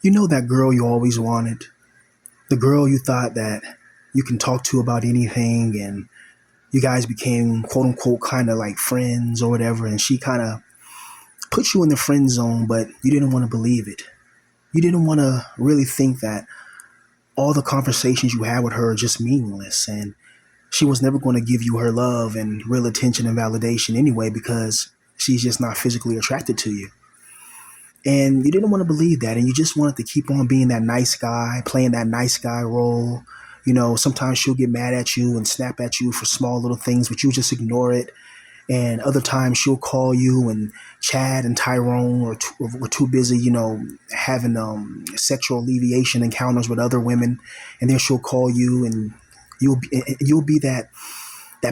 You know that girl you always wanted? The girl you thought that you can talk to about anything and you guys became quote unquote kind of like friends or whatever, and she kind of put you in the friend zone, but you didn't want to believe it. You didn't want to really think that all the conversations you had with her are just meaningless and she was never going to give you her love and real attention and validation anyway because she's just not physically attracted to you. And you didn't want to believe that. And you just wanted to keep on being that nice guy, playing that nice guy role. You know, sometimes she'll get mad at you and snap at you for small little things, but you just ignore it. And other times she'll call you and Chad and Tyrone were too busy, having sexual alleviation encounters with other women. And then she'll call you and you'll be that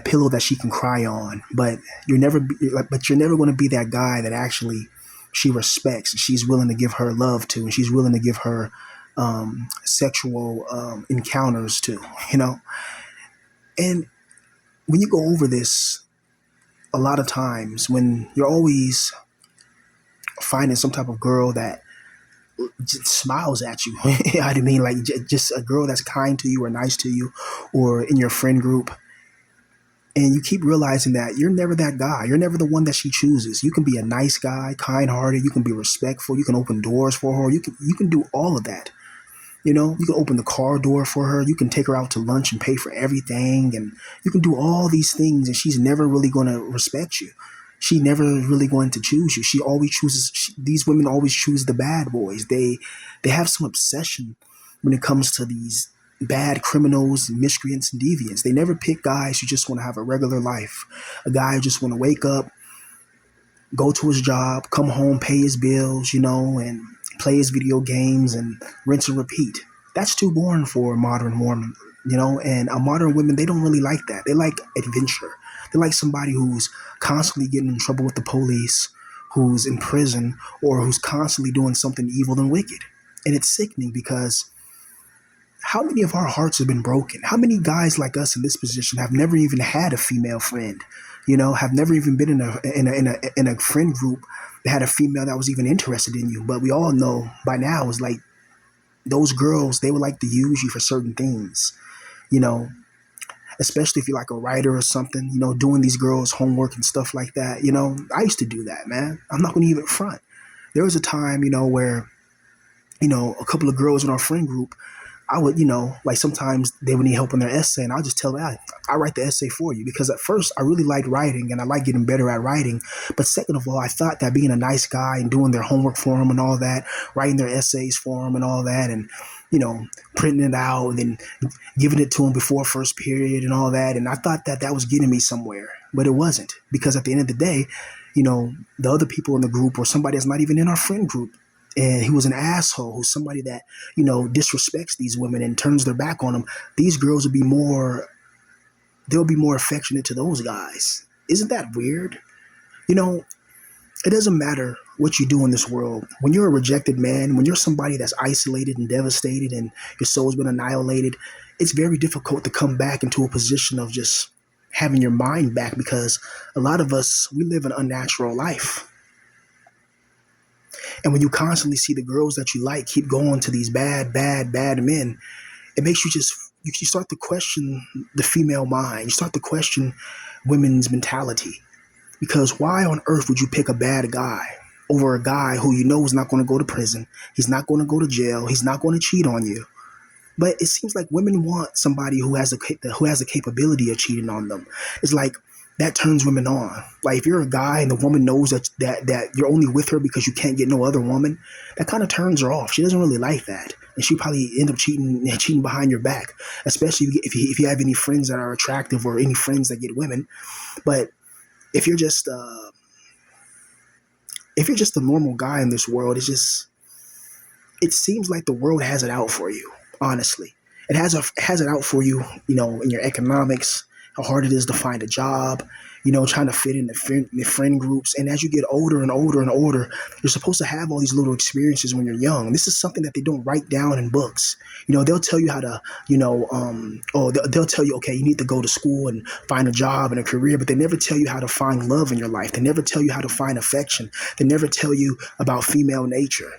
pillow that she can cry on. But you're never going to be that guy that actually she respects and she's willing to give her love to and she's willing to give her sexual encounters to, you know. And when you go over this, a lot of times when you're always finding some type of girl that just smiles at you, you know what I mean? Like just a girl that's kind to you or nice to you or in your friend group. And you keep realizing that you're never that guy. You're never the one that she chooses. You can be a nice guy, kind-hearted. You can be respectful. You can open doors for her. You can do all of that. You know, you can open the car door for her. You can take her out to lunch and pay for everything. And you can do all these things. And she's never really going to respect you. She never really going to choose you. She always chooses. These women always choose the bad boys. They have some obsession when it comes to these bad criminals, miscreants, and deviants. They never pick guys who just want to have a regular life. A guy who just want to wake up, go to his job, come home, pay his bills, and play his video games and rinse and repeat. That's too boring for a modern woman, and a modern women, they don't really like that. They like adventure. They like somebody who's constantly getting in trouble with the police, who's in prison, or who's constantly doing something evil and wicked. And it's sickening because how many of our hearts have been broken? How many guys like us in this position have never even had a female friend? Have never even been in a friend group that had a female that was even interested in you. But we all know by now it's like those girls, they would like to use you for certain things, you know, especially if you're like a writer or something, doing these girls' homework and stuff like that. I used to do that, man. I'm not going to even front. There was a time, where, a couple of girls in our friend group, I would, like sometimes they would need help in their essay and I'll just tell them, I write the essay for you because at first I really liked writing and I like getting better at writing. But second of all, I thought that being a nice guy and doing their homework for them and all that, writing their essays for them and all that and, printing it out and then giving it to them before first period and all that. And I thought that that was getting me somewhere, but it wasn't because at the end of the day, the other people in the group or somebody that's not even in our friend group, and he was an asshole who's somebody that, disrespects these women and turns their back on them, these girls they'll be more affectionate to those guys. Isn't that weird? It doesn't matter what you do in this world. When you're a rejected man, when you're somebody that's isolated and devastated and your soul's been annihilated, it's very difficult to come back into a position of just having your mind back because a lot of us, we live an unnatural life. And when you constantly see the girls that you like keep going to these bad, bad, bad men, it makes you start to question the female mind. You start to question women's mentality. Because why on earth would you pick a bad guy over a guy who you know is not going to go to prison? He's not going to go to jail. He's not going to cheat on you. But it seems like women want somebody who has the capability of cheating on them. It's like that turns women on. Like if you're a guy and the woman knows that you're only with her because you can't get no other woman, that kind of turns her off. She doesn't really like that, and she probably end up cheating behind your back. Especially if you have any friends that are attractive or any friends that get women. But if you're just a normal guy in this world, it seems like the world has it out for you. Honestly, it has it out for you. In your economics, how hard it is to find a job. Trying to fit in the friend groups. And as you get older and older and older, you're supposed to have all these little experiences when you're young. And this is something that they don't write down in books. They'll tell you how to, they'll tell you, okay, you need to go to school and find a job and a career, but they never tell you how to find love in your life. They never tell you how to find affection. They never tell you about female nature.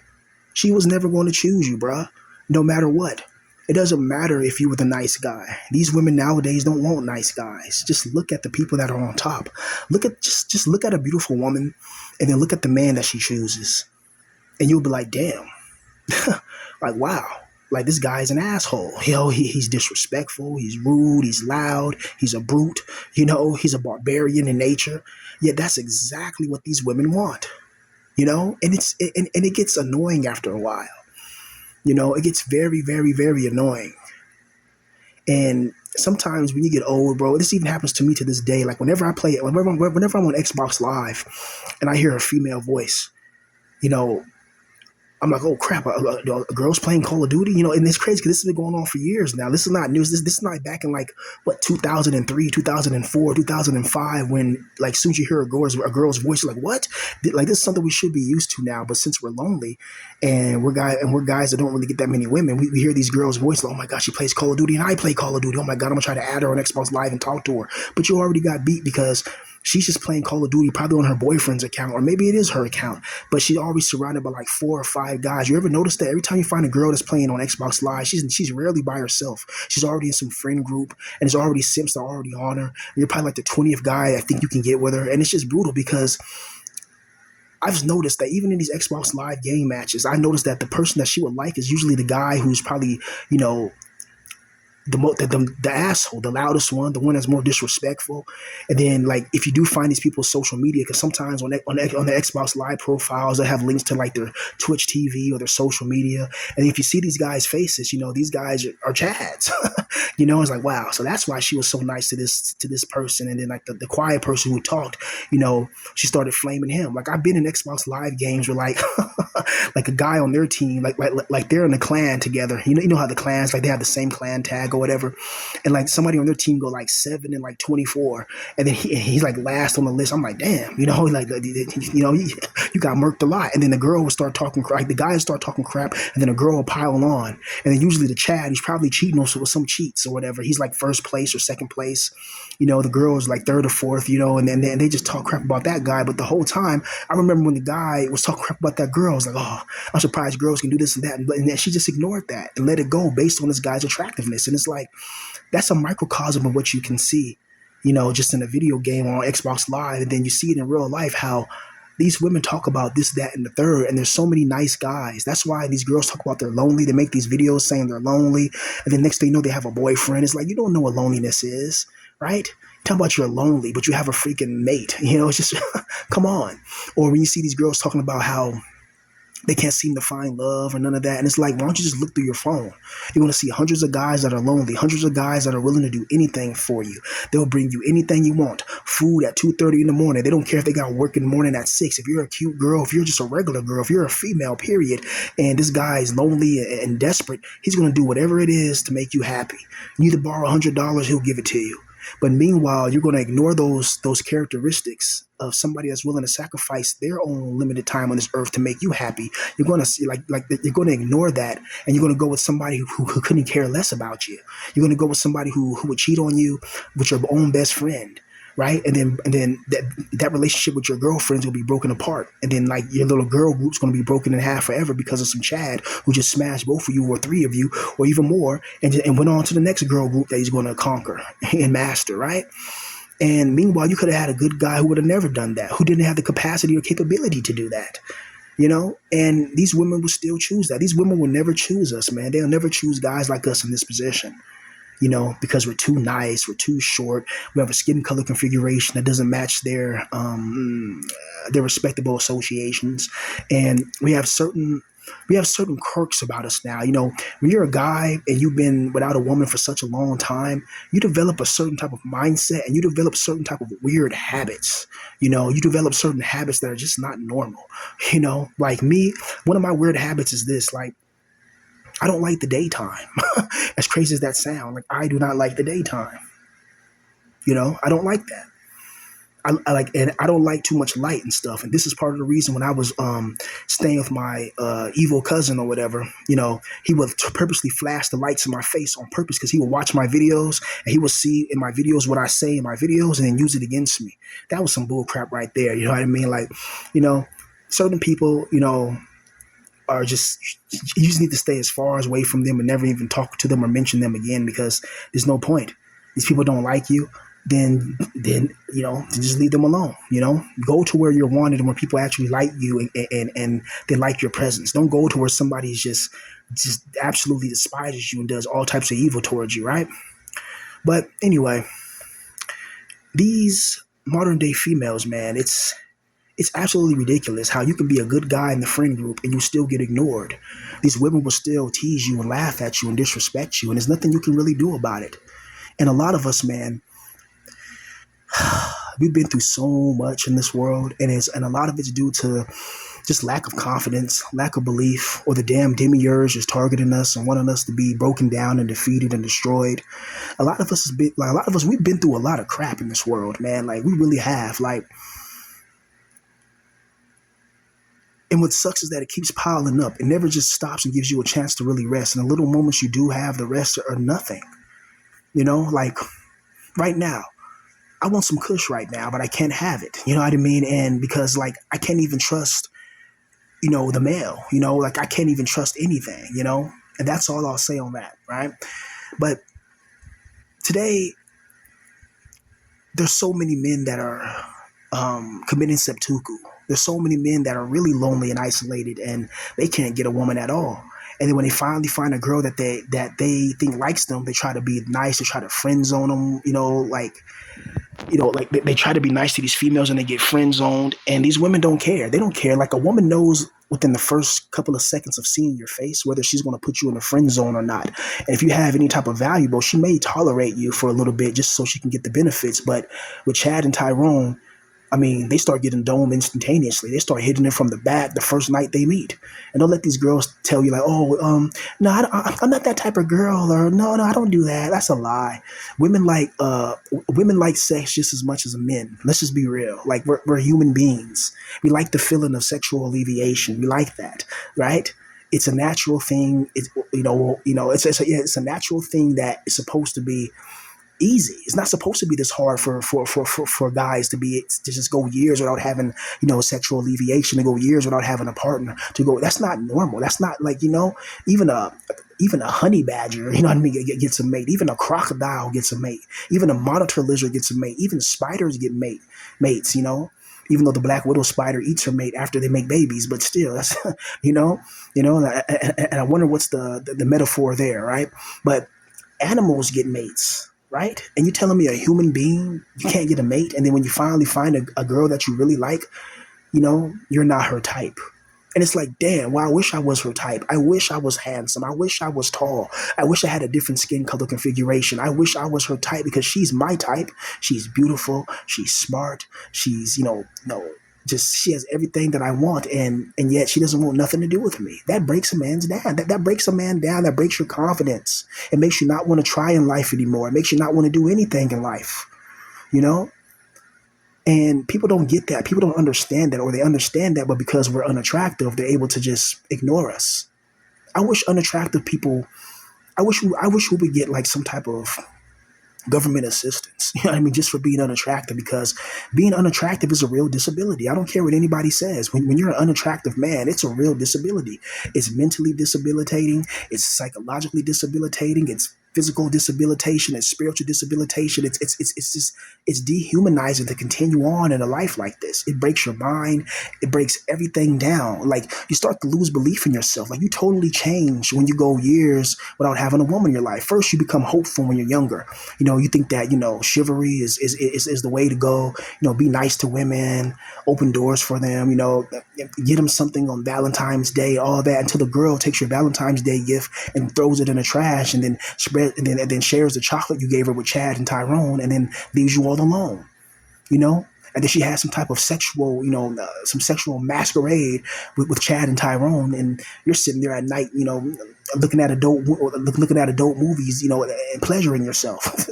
She was never going to choose you, bruh. No matter what. It doesn't matter if you were the nice guy. These women nowadays don't want nice guys. Just look at the people that are on top. Look at just look at a beautiful woman and then look at the man that she chooses. And you'll be like, damn. Like, wow. Like, this guy's an asshole. He's disrespectful. He's rude. He's loud. He's a brute. He's a barbarian in nature. Yet that's exactly what these women want. And it gets annoying after a while. It gets very, very, very annoying. And sometimes when you get old, bro, this even happens to me to this day. Like, whenever I'm on Xbox Live and I hear a female voice, you know, I'm like, oh crap, a girl's playing Call of Duty, and it's crazy because this has been going on for years now. This is not news. This is not back in like, what, 2003, 2004, 2005, when like as soon as you hear a girl's voice, you're like, what? Like, this is something we should be used to now. But since we're lonely and we're guys that don't really get that many women, we hear these girls' voices, like, oh my gosh, she plays Call of Duty and I play Call of Duty. Oh my God, I'm gonna try to add her on Xbox Live and talk to her. But you already got beat because she's just playing Call of Duty, probably on her boyfriend's account, or maybe it is her account, but she's always surrounded by like 4 or 5 guys. You ever notice that every time you find a girl that's playing on Xbox Live, she's rarely by herself. She's already in some friend group, and there's already simps that are already on her. And you're probably like the 20th guy I think you can get with her, and it's just brutal because I've noticed that even in these Xbox Live game matches, I noticed that the person that she would like is usually the guy who's probably, the asshole, the loudest one, the one that's more disrespectful. And then, like, if you do find these people's social media, because sometimes on the Xbox Live profiles, they have links to like their Twitch TV or their social media. And if you see these guys' faces, these guys are Chads. It's like, wow. So that's why she was so nice to this person. And then like the quiet person who talked, she started flaming him. Like, I've been in Xbox Live games where like like a guy on their team, like they're in a clan together. You know how the clans, like, they have the same clan tag or whatever, and like somebody on their team go like 7 and like 24, and then he's like last on the list. I'm like, damn, you got murked a lot. And then the girl will start talking crap, the guys start talking crap, and then a girl will pile on, and then usually the Chad, he's probably cheating with some cheats or whatever. He's like first place or second place. The girl is like third or fourth, and then they just talk crap about that guy. But the whole time, I remember when the guy was talking crap about that girl, I was like, oh, I'm surprised girls can do this and that. And then she just ignored that and let it go based on this guy's attractiveness. And it's like, that's a microcosm of what you can see, just in a video game or on Xbox Live. And then you see it in real life, how these women talk about this, that, and the third, and there's so many nice guys. That's why these girls talk about they're lonely. They make these videos saying they're lonely, and then next thing you know, they have a boyfriend. It's like, you don't know what loneliness is, right? Talk about you're lonely, but you have a freaking mate. It's just, come on. Or when you see these girls talking about how they can't seem to find love or none of that. And it's like, why don't you just look through your phone? You're going to see hundreds of guys that are lonely, hundreds of guys that are willing to do anything for you. They'll bring you anything you want. Food at 2:30 in the morning. They don't care if they got work in the morning at 6. If you're a cute girl, if you're just a regular girl, if you're a female, period, and this guy is lonely and desperate, he's going to do whatever it is to make you happy. You need to borrow $100, he'll give it to you. But meanwhile, you're going to ignore those characteristics of somebody that's willing to sacrifice their own limited time on this earth to make you happy. You're going to see like you're going to ignore that, and you're going to go with somebody who couldn't care less about you. You're going to go with somebody who would cheat on you with your own best friend, right? And then that relationship with your girlfriends will be broken apart, and then like your little girl group's going to be broken in half forever because of some Chad who just smashed both of you or 3 of you or even more, and went on to the next girl group that he's going to conquer and master, right? And meanwhile, you could have had a good guy who would have never done that, who didn't have the capacity or capability to do that, and these women will still choose that. These women will never choose us, man. They'll never choose guys like us in this position, because we're too nice, we're too short, we have a skin color configuration that doesn't match their respectable associations, and we have certain quirks about us now. When you're a guy and you've been without a woman for such a long time, you develop a certain type of mindset, and you develop certain type of weird habits. You develop certain habits that are just not normal. Like me, one of my weird habits is this, like, I don't like the daytime. As crazy as that sounds, like, I do not like the daytime. I don't like that. And I don't like too much light and stuff. And this is part of the reason when I was staying with my evil cousin or whatever, he would purposely flash the lights in my face on purpose because he would watch my videos and he would see in my videos what I say in my videos and then use it against me. That was some bull crap right there. You know what I mean? Like, certain people, are just, you just need to stay as far as away from them and never even talk to them or mention them again, because there's no point. These people don't like you. Then just leave them alone. Go to where you're wanted and where people actually like you, and they like your presence. Don't go to where somebody's just absolutely despises you and does all types of evil towards you, right? But anyway, these modern day females, man, it's absolutely ridiculous how you can be a good guy in the friend group and you still get ignored. These women will still tease you and laugh at you and disrespect you, and there's nothing you can really do about it. And a lot of us, man, we've been through so much in this world, and a lot of it's due to just lack of confidence, lack of belief, or the damn demiurge is targeting us and wanting us to be broken down and defeated and destroyed. A lot of us, we've been through a lot of crap in this world, man. Like, we really have. Like, and what sucks is that it keeps piling up. It never just stops and gives you a chance to really rest. And the little moments you do have, the rest are nothing. Like right now, I want some kush right now, but I can't have it. You know what I mean? And because, like, I can't even trust, the male, like, I can't even trust anything. And that's all I'll say on that, right? But today, there's so many men that are committing seppuku. There's so many men that are really lonely and isolated, and they can't get a woman at all. And then when they finally find a girl that they think likes them, they try to be nice. They try to friend zone them. Like they try to be nice to these females and they get friend zoned. And these women don't care. They don't care. Like, a woman knows within the first couple of seconds of seeing your face whether she's going to put you in a friend zone or not. And if you have any type of valuable, she may tolerate you for a little bit just so she can get the benefits. But with Chad and Tyrone, I mean, they start getting dome instantaneously. They start hitting it from the back the first night they meet. And don't let these girls tell you, like, oh, no, I'm not that type of girl, or no, I don't do that. That's a lie. Women like sex just as much as men. Let's just be real. Like, we're human beings. We like the feeling of sexual alleviation. We like that, right? It's a natural thing. It's a natural thing that is supposed to be easy. It's not supposed to be this hard for guys to just go years without having, sexual alleviation, to go years without having a partner, to go. That's not normal. That's not like, even a honey badger, you know what I mean, gets a mate. Even a crocodile gets a mate. Even a monitor lizard gets a mate. Even spiders get mates, even though the black widow spider eats her mate after they make babies, but still, that's, and I wonder what's the metaphor there, right? But animals get mates, right? And you're telling me a human being, you can't get a mate, and then when you finally find a girl that you really like, you're not her type. And it's like, damn, well, I wish I was her type. I wish I was handsome. I wish I was tall. I wish I had a different skin color configuration. I wish I was her type, because she's my type. She's beautiful. She's smart. She's, just, she has everything that I want, and yet she doesn't want nothing to do with me. That breaks a man's down. That breaks a man down. That breaks your confidence. It makes you not want to try in life anymore. It makes you not want to do anything in life, you know? And people don't get that. People don't understand that, or they understand that, but because we're unattractive, they're able to just ignore us. I wish unattractive people, I wish we would get like some type of government assistance, you know what I mean, just for being unattractive, because being unattractive is a real disability. I don't care what anybody says. When you're an unattractive man, it's a real disability. It's mentally debilitating. It's psychologically debilitating. It's physical debilitation. It's spiritual debilitation. It's dehumanizing to continue on in a life like this. It breaks your mind. It breaks everything down. Like, you start to lose belief in yourself. Like, you totally change when you go years without having a woman in your life. First, you become hopeful when you're younger. You think that, chivalry is the way to go. Be nice to women, open doors for them, get them something on Valentine's Day, all that, until the girl takes your Valentine's Day gift and throws it in the trash, and then shares the chocolate you gave her with Chad and Tyrone, and then leaves you all alone, and then she has some type of sexual, some sexual masquerade with Chad and Tyrone, and you're sitting there at night, looking at adult movies, and pleasuring yourself,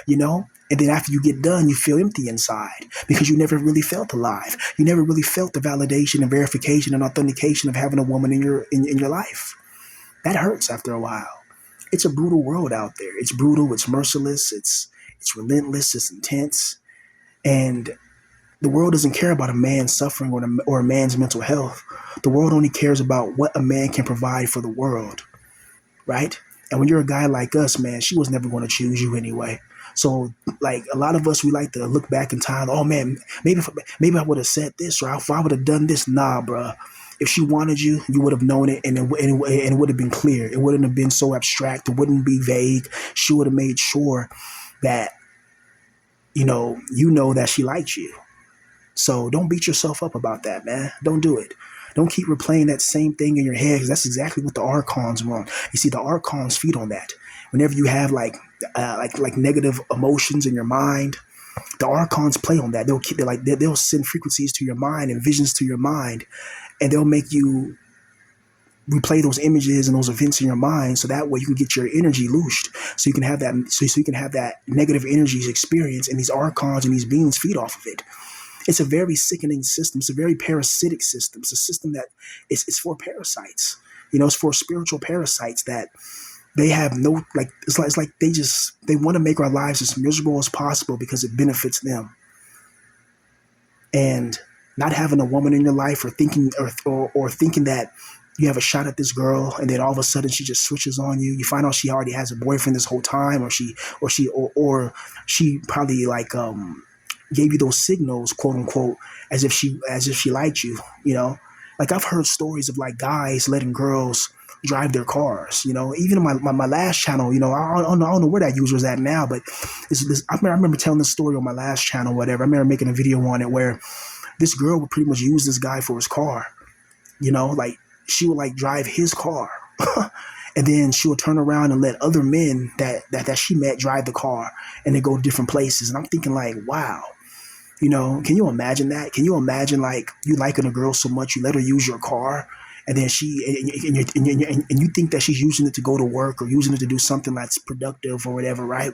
And then after you get done, you feel empty inside because you never really felt alive. You never really felt the validation and verification and authentication of having a woman in your life. That hurts after a while. It's a brutal world out there. It's brutal. It's merciless. It's relentless. It's intense. And The world doesn't care about a man's suffering or a man's mental health. The world only cares about what a man can provide for the world, right? And when you're a guy like us, man, she was never going to choose you anyway. So, like a lot of us, we like to look back in time. Oh man, maybe I would have said this, or if I would have done this. Nah, bruh. If she wanted you, you would have known it, and it would have been clear. It wouldn't have been so abstract. It wouldn't be vague. She would have made sure that you know that she liked you. So don't beat yourself up about that, man. Don't do it. Don't keep replaying that same thing in your head, because that's exactly what the archons want. You see, the archons feed on that. Whenever you have like negative emotions in your mind, the archons play on that. They'll send frequencies to your mind and visions to your mind, and they'll make you replay those images and those events in your mind, so that way you can get your energy loosed, so you can have that negative energies experience, and these archons and these beings feed off of it. It's a very sickening system. It's a very parasitic system. It's a system that it's for parasites. It's for spiritual parasites that they have no, like, it's like they want to make our lives as miserable as possible because it benefits them. And not having a woman in your life, or thinking that you have a shot at this girl, and then all of a sudden she just switches on you. You find out she already has a boyfriend this whole time, or she probably gave you those signals, quote unquote, as if she liked you. Like I've heard stories of like guys letting girls drive their cars. Even in my last channel, I don't know where that user is at now, but I remember telling this story on my last channel, whatever. I remember making a video on it where this girl would pretty much use this guy for his car. Like she would like drive his car. And then she would turn around and let other men that she met drive the car, and they go different places. And I'm thinking like, wow, can you imagine that? Can you imagine like you liking a girl so much you let her use your car, and then you think that she's using it to go to work or using it to do something that's productive or whatever, right?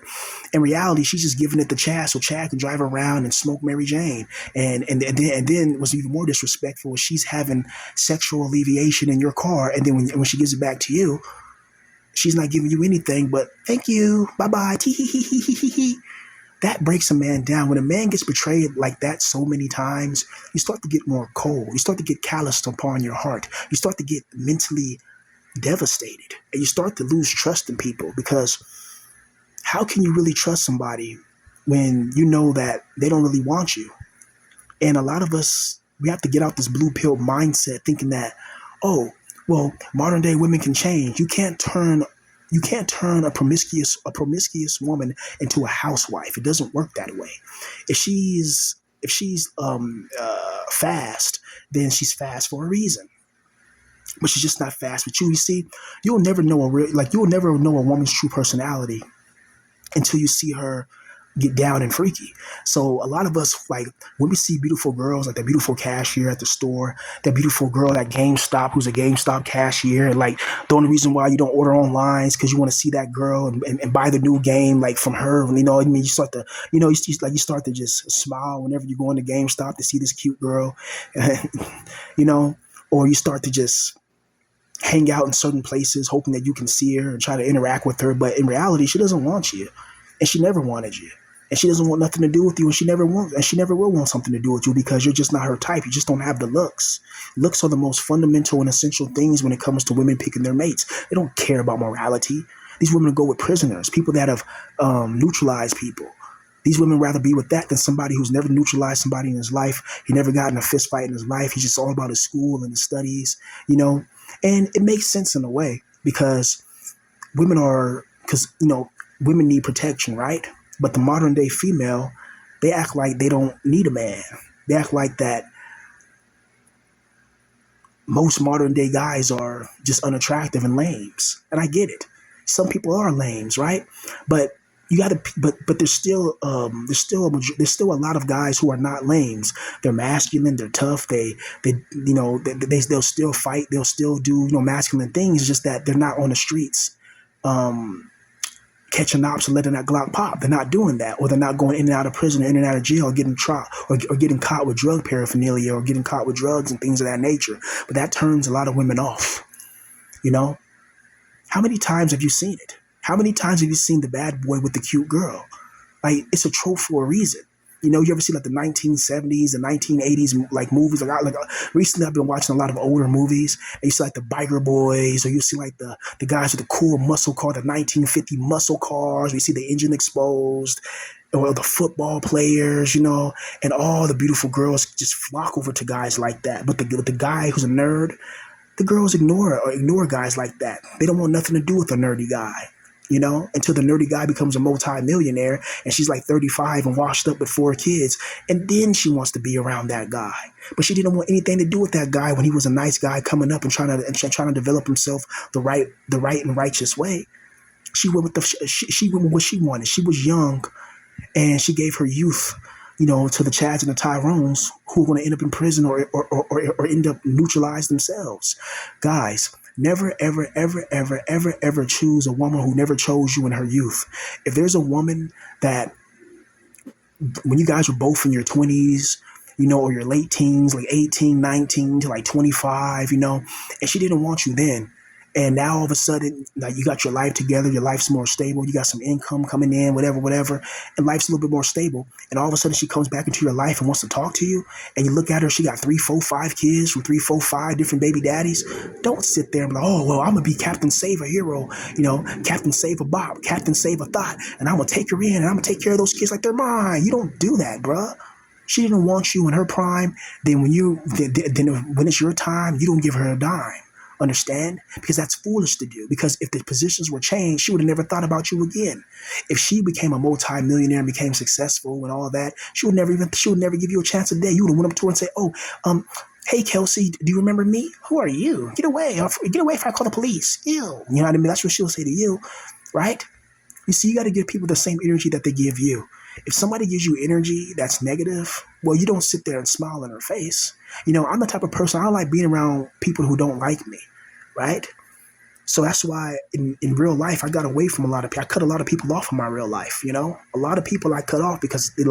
In reality, she's just giving it to Chad so Chad can drive around and smoke Mary Jane. And then what's even more disrespectful is she's having sexual alleviation in your car, and then when she gives it back to you, she's not giving you anything but thank you, bye bye, tee hee hee hee hee hee. That breaks a man down. When a man gets betrayed like that so many times, you start to get more cold. You start to get calloused upon your heart. You start to get mentally devastated, and you start to lose trust in people, because how can you really trust somebody when you know that they don't really want you? And a lot of us, we have to get out this blue pill mindset thinking that, oh, well, modern day women can change. You can't turn a promiscuous woman into a housewife. It doesn't work that way. If she's fast, then she's fast for a reason. But she's just not fast with you. You see, you'll never know a woman's true personality until you see her get down and freaky. So a lot of us, like when we see beautiful girls, like that beautiful cashier at the store, that beautiful girl at GameStop who's a GameStop cashier, and like the only reason why you don't order online is because you want to see that girl and buy the new game like from her. I mean, you start to you start to just smile whenever you go into GameStop to see this cute girl, or you start to just hang out in certain places hoping that you can see her and try to interact with her. But in reality, she doesn't want you, and she never wanted you. And she doesn't want nothing to do with you, and she never will want something to do with you, because you're just not her type. You just don't have the looks. Looks are the most fundamental and essential things when it comes to women picking their mates. They don't care about morality. These women go with prisoners, people that have neutralized people. These women rather be with that than somebody who's never neutralized somebody in his life. He never got in a fist fight in his life. He's just all about his school and his studies, And it makes sense in a way, because women need protection, right? But the modern day female, they act like they don't need a man. They act like that most modern day guys are just unattractive and lames. And I get it. Some people are lames, right? But but there's still a lot of guys who are not lames. They're masculine. They're tough. They'll still fight. They'll still do masculine things. It's just that they're not on the streets. Catching ops and letting that Glock pop. They're not doing that, or they're not going in and out of prison or in and out of jail, or getting trial, or getting caught with drug paraphernalia, or getting caught with drugs and things of that nature. But that turns a lot of women off. How many times have you seen it? How many times have you seen the bad boy with the cute girl? Like, it's a trope for a reason. You ever see like the 1970s and 1980s like movies? Recently, I've been watching a lot of older movies. And you see like the biker boys, or you see like the guys with the cool muscle car, the 1950 muscle cars. You see the engine exposed, or the football players, and all the beautiful girls just flock over to guys like that. But the guy who's a nerd, the girls ignore guys like that. They don't want nothing to do with a nerdy guy, until the nerdy guy becomes a multi-millionaire and she's like 35 and washed up with 4 kids. And then she wants to be around that guy. But she didn't want anything to do with that guy when he was a nice guy coming up and trying to develop himself the right and righteous way. She went with she went with what she wanted. She was young, and she gave her youth, to the Chads and the Tyrones who are going to end up in prison or end up neutralized themselves. Guys, never, ever, ever, ever, ever, ever choose a woman who never chose you in her youth. If there's a woman that, when you guys were both in your 20s, or your late teens, like 18, 19 to like 25, and she didn't want you then. And now all of a sudden, like, you got your life together, your life's more stable, you got some income coming in, whatever, and life's a little bit more stable. And all of a sudden she comes back into your life and wants to talk to you. And you look at her, she got 3, 4, 5 kids from 3, 4, 5 different baby daddies. Don't sit there and be like, oh, well, I'm going to be Captain Save a Hero, Captain Save a Bop, Captain Save a Thought. And I'm going to take her in and I'm going to take care of those kids like they're mine. You don't do that, bruh. She didn't want you in her prime. Then when it's your time, you don't give her a dime. Understand? Because that's foolish to do. Because if the positions were changed, she would have never thought about you again. If she became a multi-millionaire and became successful and all that, she would never give you a chance a day. You would have went up to her and say, "Oh, hey Kelsey, do you remember me? Who are you? Get away! Get away if I call the police." Ew. You know what I mean? That's what she'll say to you, right? You see, you got to give people the same energy that they give you. If somebody gives you energy that's negative, well, you don't sit there and smile in her face. I'm the type of person, I don't like being around people who don't like me, right? So that's why in real life, I got away from a lot of people. I cut a lot of people off in my real life, A lot of people I cut off because it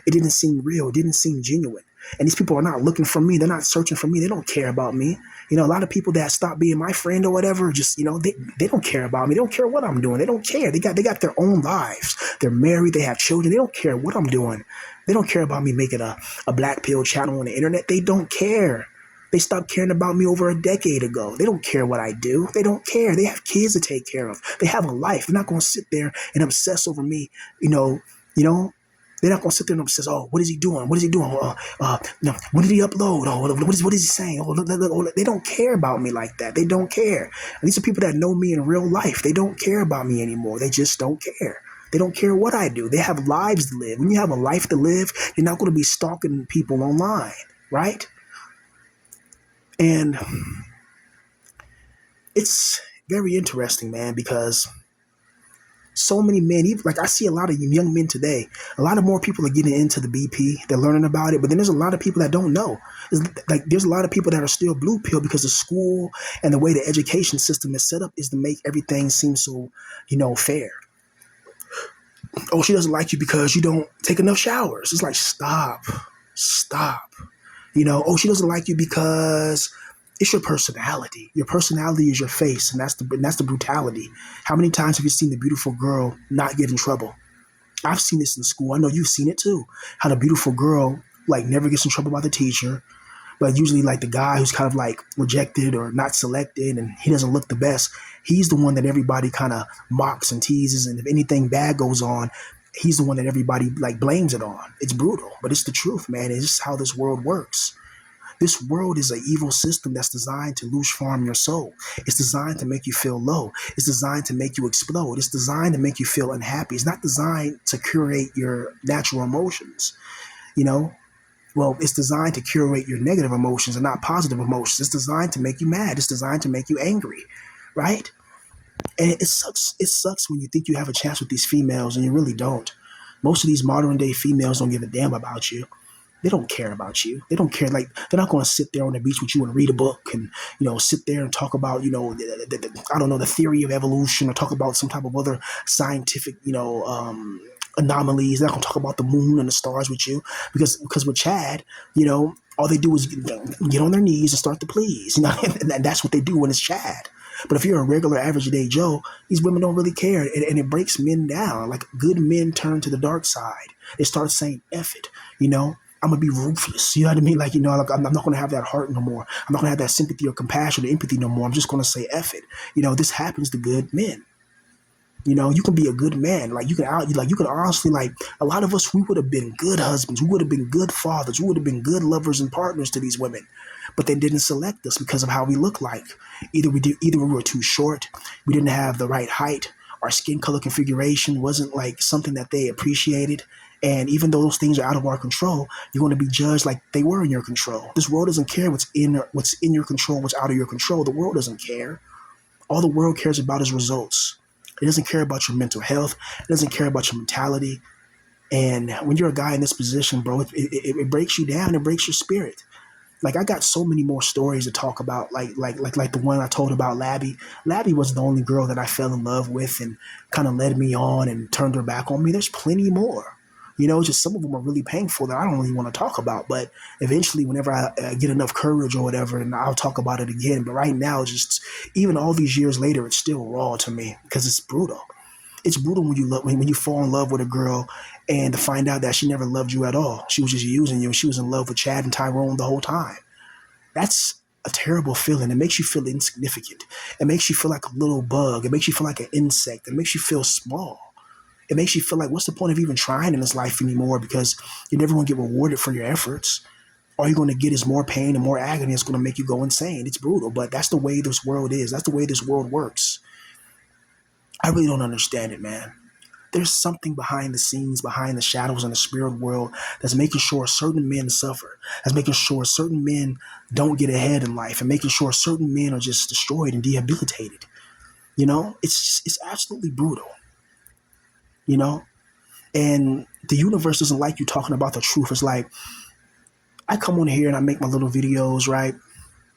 didn't seem real. It didn't seem genuine. And these people are not looking for me. They're not searching for me. They don't care about me. A lot of people that stop being my friend or whatever, just, they don't care about me. They don't care what I'm doing. They don't care. They got their own lives. They're married. They have children. They don't care what I'm doing. They don't care about me making a black pill channel on the internet. They don't care. They stopped caring about me over a decade ago. They don't care what I do. They don't care. They have kids to take care of. They have a life. They're not going to sit there and obsess over me, They're not going to sit there and obsess, oh, what is he doing? What is he doing? No, what did he upload? Oh, what is he saying? They don't care about me like that. They don't care. And these are people that know me in real life. They don't care about me anymore. They just don't care. They don't care what I do. They have lives to live. When you have a life to live, you're not going to be stalking people online, right? And it's very interesting, man, because so many men, even like I see a lot of young men today, a lot of more people are getting into the BP. They're learning about it, but then there's a lot of people that don't know. There's a lot of people that are still blue pill because the school and the way the education system is set up is to make everything seem so, fair. Oh, she doesn't like you because you don't take enough showers. It's like, stop. Oh, she doesn't like you because it's your personality. Your personality is your face, and that's the brutality. How many times have you seen the beautiful girl not get in trouble? I've seen this in school. I know you've seen it too. How the beautiful girl never gets in trouble by the teacher, but usually the guy who's kind of rejected or not selected, and he doesn't look the best. He's the one that everybody kind of mocks and teases, and if anything bad goes on, he's the one that everybody blames it on. It's brutal, but it's the truth, man. It's just how this world works. This world is an evil system that's designed to loose farm your soul. It's designed to make you feel low. It's designed to make you explode. It's designed to make you feel unhappy. It's not designed to curate your natural emotions, Well, it's designed to curate your negative emotions and not positive emotions. It's designed to make you mad. It's designed to make you angry, right? And it sucks. It sucks when you think you have a chance with these females and you really don't. Most of these modern day females don't give a damn about you. They don't care about you. They don't care. They're not going to sit there on the beach with you and read a book and, sit there and talk about, I don't know, the theory of evolution, or talk about some type of other scientific, anomalies. They're not going to talk about the moon and the stars with you because with Chad, all they do is get on their knees and start to please, and that's what they do when it's Chad. But if you're a regular average day Joe, these women don't really care. And it breaks men down. Like good men turn to the dark side. They start saying, F it, you know? I'm gonna be ruthless. You know what I mean? Like, like I'm not gonna have that heart no more. I'm not gonna have that sympathy or compassion or empathy no more. I'm just gonna say F it. This happens to good men. You can be a good man. Like you can honestly, like, a lot of us, we would have been good husbands. We would have been good fathers. We would have been good lovers and partners to these women, but they didn't select us because of how we look like. Either we were too short, we didn't have the right height, our skin color configuration wasn't like something that they appreciated. And even though those things are out of our control, you're going to be judged like they were in your control. This world doesn't care what's in your control, what's out of your control. The world doesn't care. All the world cares about is results. It doesn't care about your mental health. It doesn't care about your mentality. And when you're a guy in this position, bro, it breaks you down. It breaks your spirit. Like, I got so many more stories to talk about, like the one I told about Labby. Labby was the only girl that I fell in love with and kind of led me on and turned her back on me. There's plenty more. Just some of them are really painful that I don't really want to talk about. But eventually, whenever I get enough courage or whatever, and I'll talk about it again. But right now, just even all these years later, it's still raw to me because it's brutal. It's brutal when you fall in love with a girl and to find out that she never loved you at all. She was just using you, and she was in love with Chad and Tyrone the whole time. That's a terrible feeling. It makes you feel insignificant. It makes you feel like a little bug. It makes you feel like an insect. It makes you feel small. It makes you feel like, what's the point of even trying in this life anymore? Because you're never going to get rewarded for your efforts. All you're going to get is more pain and more agony. It's going to make you go insane. It's brutal, but that's the way this world is. That's the way this world works. I really don't understand it, man. There's something behind the scenes, behind the shadows in the spirit world that's making sure certain men suffer, that's making sure certain men don't get ahead in life, and making sure certain men are just destroyed and debilitated. It's absolutely brutal. And the universe doesn't like you talking about the truth. It's like, I come on here and I make my little videos, right?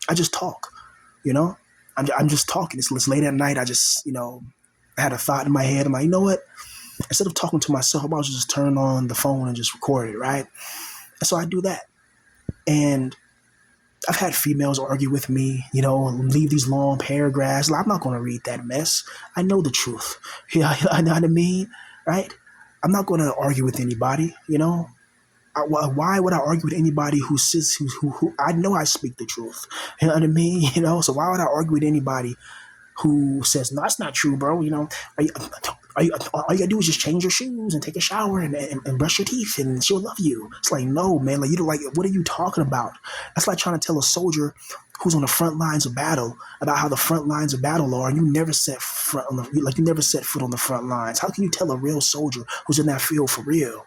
I just talk, you know? I'm just talking. It's late at night. I just, I had a thought in my head. I'm like, you know what? Instead of talking to myself, I might as well just turn on the phone and just record it, right? And so I do that. And I've had females argue with me, leave these long paragraphs. Like, I'm not going to read that mess. I know the truth. I know what I mean, right? I'm not going to argue with anybody, Why would I argue with anybody who says who I know I speak the truth? You know what I mean? So why would I argue with anybody who says, no, that's not true, bro? All you gotta do is just change your shoes and take a shower and brush your teeth and she'll love you. It's like, no, man, what are you talking about? That's like trying to tell a soldier who's on the front lines of battle about how the front lines of battle are, and you never set foot on the front lines. How can you tell a real soldier who's in that field for real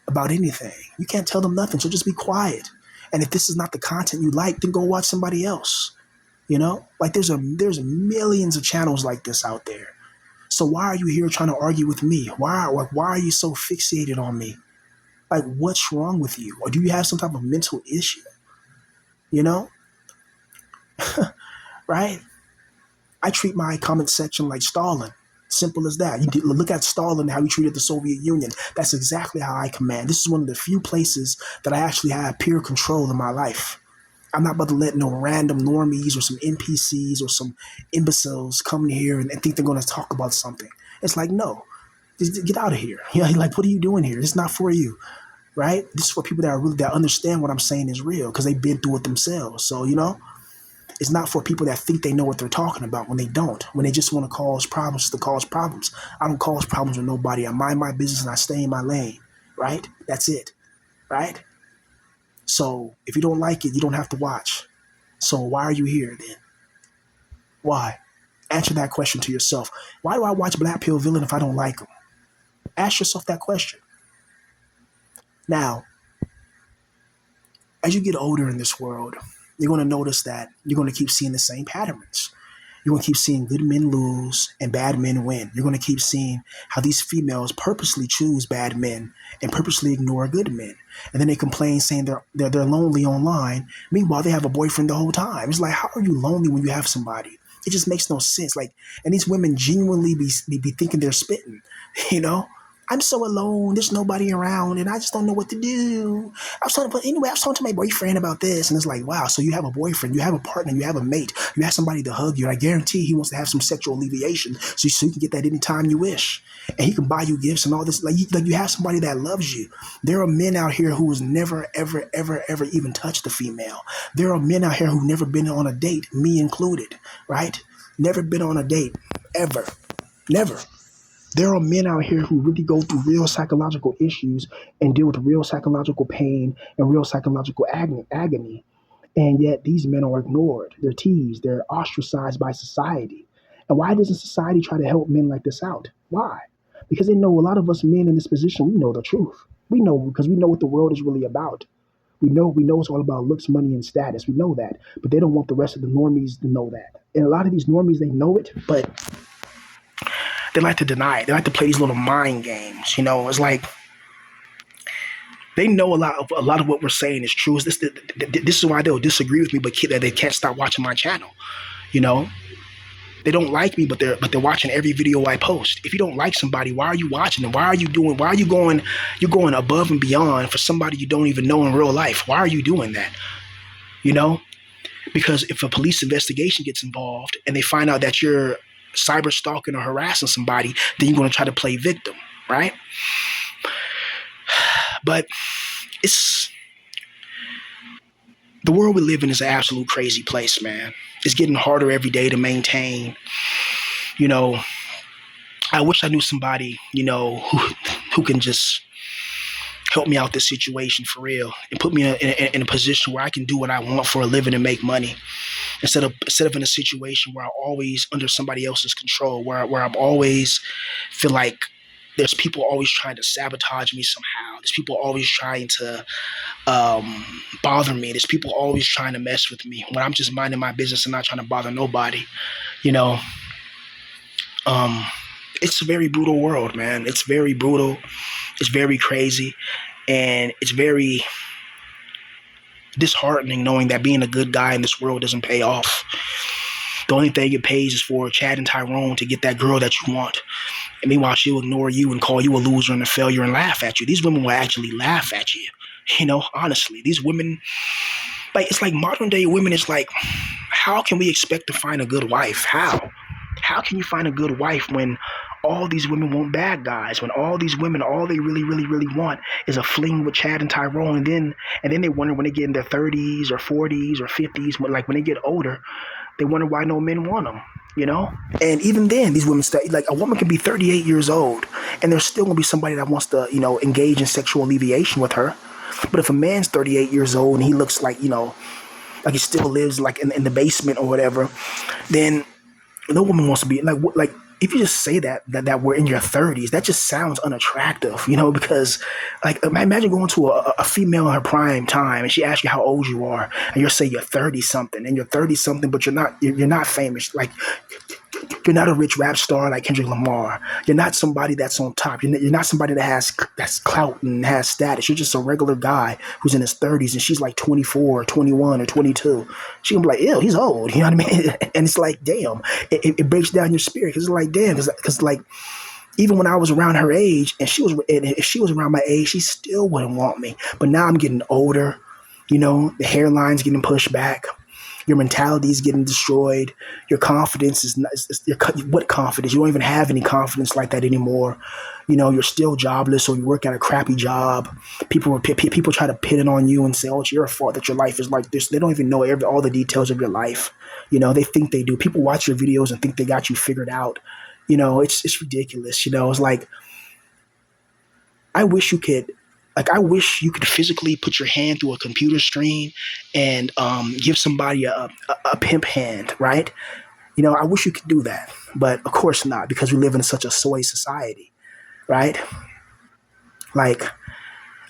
about anything? You can't tell them nothing, so just be quiet. And if this is not the content you like, then go watch somebody else. There's millions of channels like this out there. So why are you here trying to argue with me? Why are you so fixated on me? Like, what's wrong with you? Or do you have some type of mental issue? Right? I treat my comment section like Stalin. Simple as that. You look at Stalin, how he treated the Soviet Union. That's exactly how I command. This is one of the few places that I actually have pure control in my life. I'm not about to let no random normies or some NPCs or some imbeciles come in here and think they're going to talk about something. It's like, no, just get out of here. Like, what are you doing here? It's not for you, right? This is for people that understand what I'm saying is real because they've been through it themselves. So, it's not for people that think they know what they're talking about when they don't, when they just want to cause problems to cause problems. I don't cause problems with nobody. I mind my business and I stay in my lane, right? That's it, right? So if you don't like it, you don't have to watch. So why are you here then? Why? Answer that question to yourself. Why do I watch Black Pill Villain if I don't like him? Ask yourself that question. Now, as you get older in this world, you're going to notice that you're going to keep seeing the same patterns. You're going to keep seeing good men lose and bad men win. You're going to keep seeing how these females purposely choose bad men and purposely ignore good men. And then they complain saying they're lonely online. Meanwhile, they have a boyfriend the whole time. It's like, how are you lonely when you have somebody? It just makes no sense. And these women genuinely be thinking they're spitting, I'm so alone. There's nobody around, and I just don't know what to do. I was talking to my boyfriend about this, and it's like, wow. So you have a boyfriend, you have a partner, you have a mate, you have somebody to hug you. And I guarantee he wants to have some sexual alleviation, so you can get that anytime you wish, and he can buy you gifts and all this. Like you have somebody that loves you. There are men out here who has never, ever, ever, ever even touched a female. There are men out here who've never been on a date, me included, right? Never been on a date, ever, never. There are men out here who really go through real psychological issues and deal with real psychological pain and real psychological agony. And yet these men are ignored. They're teased. They're ostracized by society. And why doesn't society try to help men like this out? Why? Because they know a lot of us men in this position, we know the truth. We know because we know what the world is really about. We know it's all about looks, money, and status. We know that. But they don't want the rest of the normies to know that. And a lot of these normies, they know it, but they like to deny it. They like to play these little mind games. It's like they know a lot of what we're saying is true. This is why they'll disagree with me, but they can't stop watching my channel. You know, they don't like me, but they're watching every video I post. If you don't like somebody, why are you watching them? Why are you doing? Why are you going? You're going above and beyond for somebody you don't even know in real life. Why are you doing that? You know, because if a police investigation gets involved and they find out that you're cyber stalking or harassing somebody, then you're going to try to play victim, right? But it's the world we live in is an absolute crazy place, man. It's getting harder every day to maintain. You know, I wish I knew somebody, who can just help me out this situation for real and put me in a position where I can do what I want for a living and make money instead of in a situation where I'm always under somebody else's control, where I'm always feel like there's people always trying to sabotage me somehow. There's people always trying to bother me. There's people always trying to mess with me when I'm just minding my business and not trying to bother nobody. You know, it's a very brutal world, man. It's very brutal. It's very crazy. And it's very disheartening knowing that being a good guy in this world doesn't pay off. The only thing it pays is for Chad and Tyrone to get that girl that you want. And meanwhile, she'll ignore you and call you a loser and a failure and laugh at you. These women will actually laugh at you. Honestly, these women, it's like modern day women. It's like, how can we expect to find a good wife? How can you find a good wife when all these women want bad guys? When all these women, all they really, really, really want is a fling with Chad and Tyrone, and then they wonder when they get in their 30s or 40s or 50s, when they get older, they wonder why no men want them. And even then, these women stay. Like, a woman can be 38 years old, and there's still gonna be somebody that wants to, engage in sexual alleviation with her. But if a man's 38 years old and he looks like, like he still lives like in the basement or whatever, then no woman wants to be like if you just say that we're in your 30s, that just sounds unattractive, because like imagine going to a female in her prime time and she asks you how old you are and you'll say you're 30 something and you're 30 something, but you're not famous. Like, you're not a rich rap star like Kendrick Lamar. You're not somebody that's on top. You're not somebody that's clout and has status. You're just a regular guy who's in his 30s and she's like 24 or 21 or 22. She can be like, ew, he's old. You know what I mean? And it's like, damn, it breaks down your spirit because it's like, damn, because like, even when I was around her age and if she was around my age, she still wouldn't want me. But now I'm getting older, the hairline's getting pushed back. Your mentality is getting destroyed. Your confidence is not. What confidence? You don't even have any confidence like that anymore. You're still jobless, or you work at a crappy job. People try to pin it on you and say, "Oh, it's your fault that your life is like this." They don't even know all the details of your life. They think they do. People watch your videos and think they got you figured out. It's ridiculous. It's like, I wish you could physically put your hand through a computer screen and give somebody a pimp hand, right? I wish you could do that, but of course not, because we live in such a soy society, right? Like,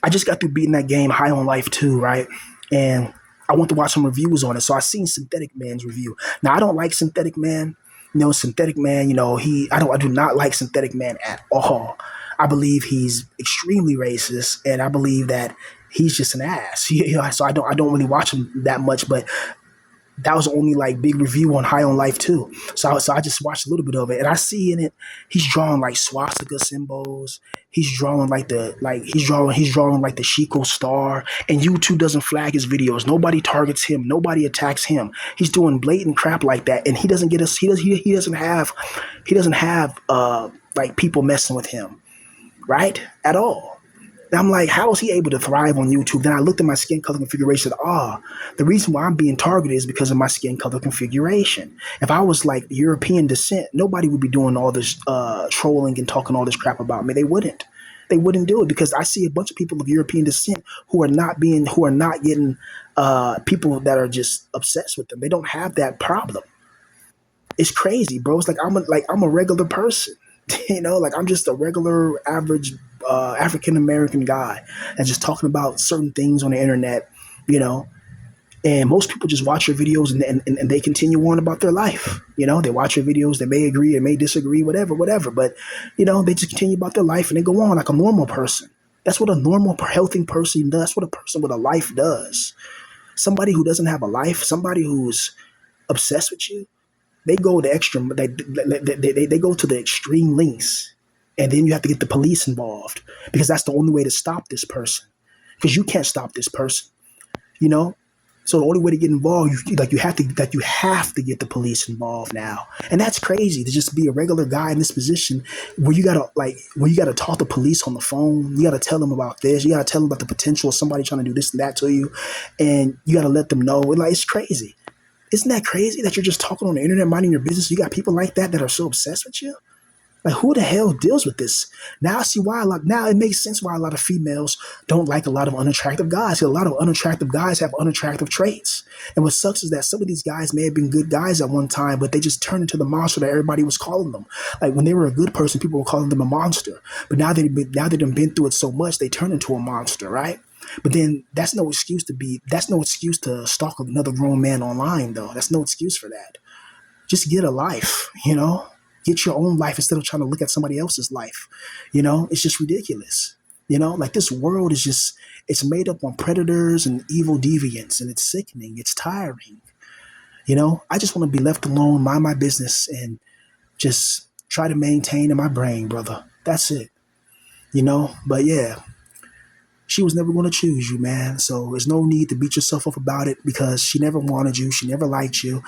I just got through beating that game High on Life 2, right? And I want to watch some reviews on it, so I seen Synthetic Man's review. Now, I don't like Synthetic Man. Synthetic Man, I do not like Synthetic Man at all. I believe he's extremely racist, and I believe that he's just an ass. So I don't really watch him that much. But that was the only like big review on High on Life too. So I just watched a little bit of it, and I see in it he's drawing like swastika symbols. He's drawing like he's drawing like the Chico star, and YouTube doesn't flag his videos. Nobody targets him. Nobody attacks him. He's doing blatant crap like that, and he doesn't get us. He doesn't have like people messing with him, right? At all. And I'm like, how is he able to thrive on YouTube? Then I looked at my skin color configuration. The reason why I'm being targeted is because of my skin color configuration. If I was like European descent, nobody would be doing all this trolling and talking all this crap about me. They wouldn't. They wouldn't do it because I see a bunch of people of European descent who are not getting people that are just obsessed with them. They don't have that problem. It's crazy, bro. It's like I'm a regular person. Like I'm just a regular average African American guy and just talking about certain things on the internet, you know. And most people just watch your videos and they continue on about their life. They watch your videos, they may agree, they may disagree, whatever. But, they just continue about their life and they go on like a normal person. That's what a normal, healthy person does. That's what a person with a life does. Somebody who doesn't have a life, somebody who's obsessed with you, they go the extra. They go to the extreme lengths, and then you have to get the police involved because that's the only way to stop this person. Because you can't stop this person, you know. So the only way to get involved, you have to get the police involved now, and that's crazy to just be a regular guy in this position where you gotta talk to police on the phone. You gotta tell them about this. You gotta tell them about the potential of somebody trying to do this and that to you, and you gotta let them know. Like it's crazy. Isn't that crazy that you're just talking on the internet, minding your business? You got people like that are so obsessed with you. Like who the hell deals with this? Now I see why now it makes sense why a lot of females don't like a lot of unattractive guys. A lot of unattractive guys have unattractive traits. And what sucks is that some of these guys may have been good guys at one time, but they just turned into the monster that everybody was calling them. Like when they were a good person, people were calling them a monster. But now they've been through it so much, they turn into a monster, right? But then that's no excuse to stalk another grown man online though. That's no excuse for that. Just get a life, Get your own life instead of trying to look at somebody else's life. It's just ridiculous. Like this world it's made up on predators and evil deviants, and it's sickening. It's tiring. I just want to be left alone, mind my business, and just try to maintain in my brain, brother. That's it. But yeah, she was never going to choose you, man. So there's no need to beat yourself up about it because she never wanted you. She never liked you.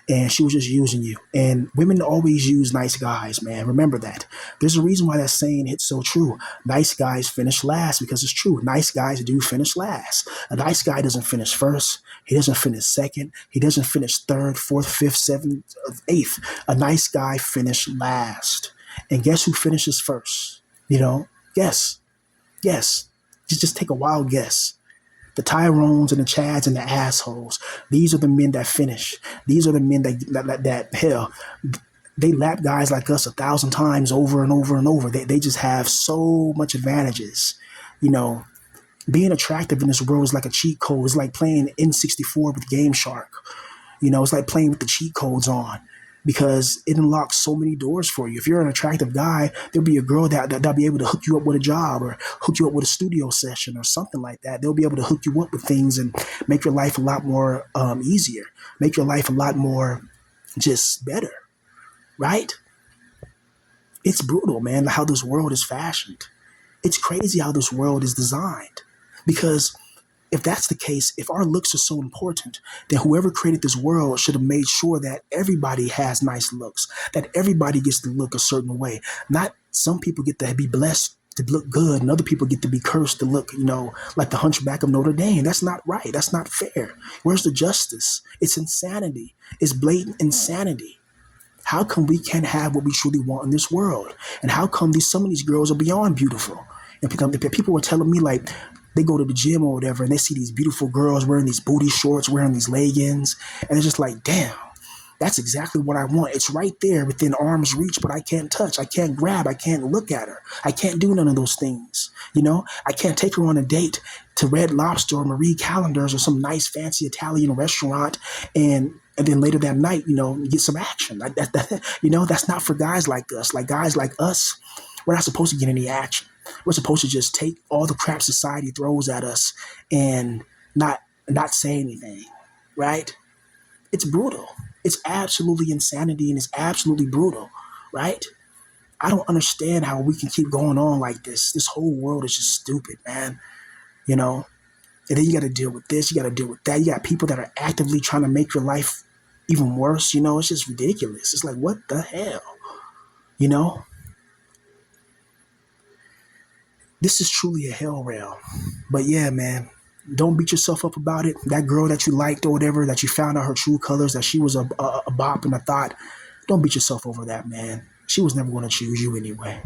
And she was just using you. And women always use nice guys, man. Remember that. There's a reason why that saying hits so true. Nice guys finish last because it's true. Nice guys do finish last. A nice guy doesn't finish first. He doesn't finish second. He doesn't finish third, fourth, fifth, seventh, eighth. A nice guy finishes last. And guess who finishes first? Guess. Guess. Just take a wild guess. The Tyrones and the Chads and the assholes. These are the men that finish. These are the men that hell, they lap guys like us 1,000 times over and over and over. They just have so much advantages. Being attractive in this world is like a cheat code. It's like playing N64 with Game Shark. It's like playing with the cheat codes on. Because it unlocks so many doors for you. If you're an attractive guy, there'll be a girl that'll be able to hook you up with a job or hook you up with a studio session or something like that. They'll be able to hook you up with things and make your life a lot more easier, make your life a lot more just better, right? It's brutal, man, how this world is fashioned. It's crazy how this world is designed. Because if that's the case, if our looks are so important, then whoever created this world should have made sure that everybody has nice looks, that everybody gets to look a certain way. Not some people get to be blessed to look good and other people get to be cursed to look, like the Hunchback of Notre Dame. That's not right. That's not fair. Where's the justice? It's insanity. It's blatant insanity. How come we can't have what we truly want in this world? And how come some of these girls are beyond beautiful? And people were telling me like, they go to the gym or whatever and they see these beautiful girls wearing these booty shorts, wearing these leggings. And it's just like, damn, that's exactly what I want. It's right there within arm's reach, but I can't touch. I can't grab. I can't look at her. I can't do none of those things. I can't take her on a date to Red Lobster or Marie Callender's or some nice fancy Italian restaurant and then later that night, get some action. That's not for guys like us. Like guys like us, we're not supposed to get any action. We're supposed to just take all the crap society throws at us and not say anything, right? It's brutal. It's absolutely insanity and it's absolutely brutal, right? I don't understand how we can keep going on like this. This whole world is just stupid, man. You know? And then you got to deal with this, you got to deal with that. You got people that are actively trying to make your life even worse. It's just ridiculous. It's like, what the hell? You know? This is truly a hell realm. But yeah, man, don't beat yourself up about it. That girl that you liked or whatever, that you found out her true colors, that she was a bop and a thought, don't beat yourself over that, man. She was never going to choose you anyway.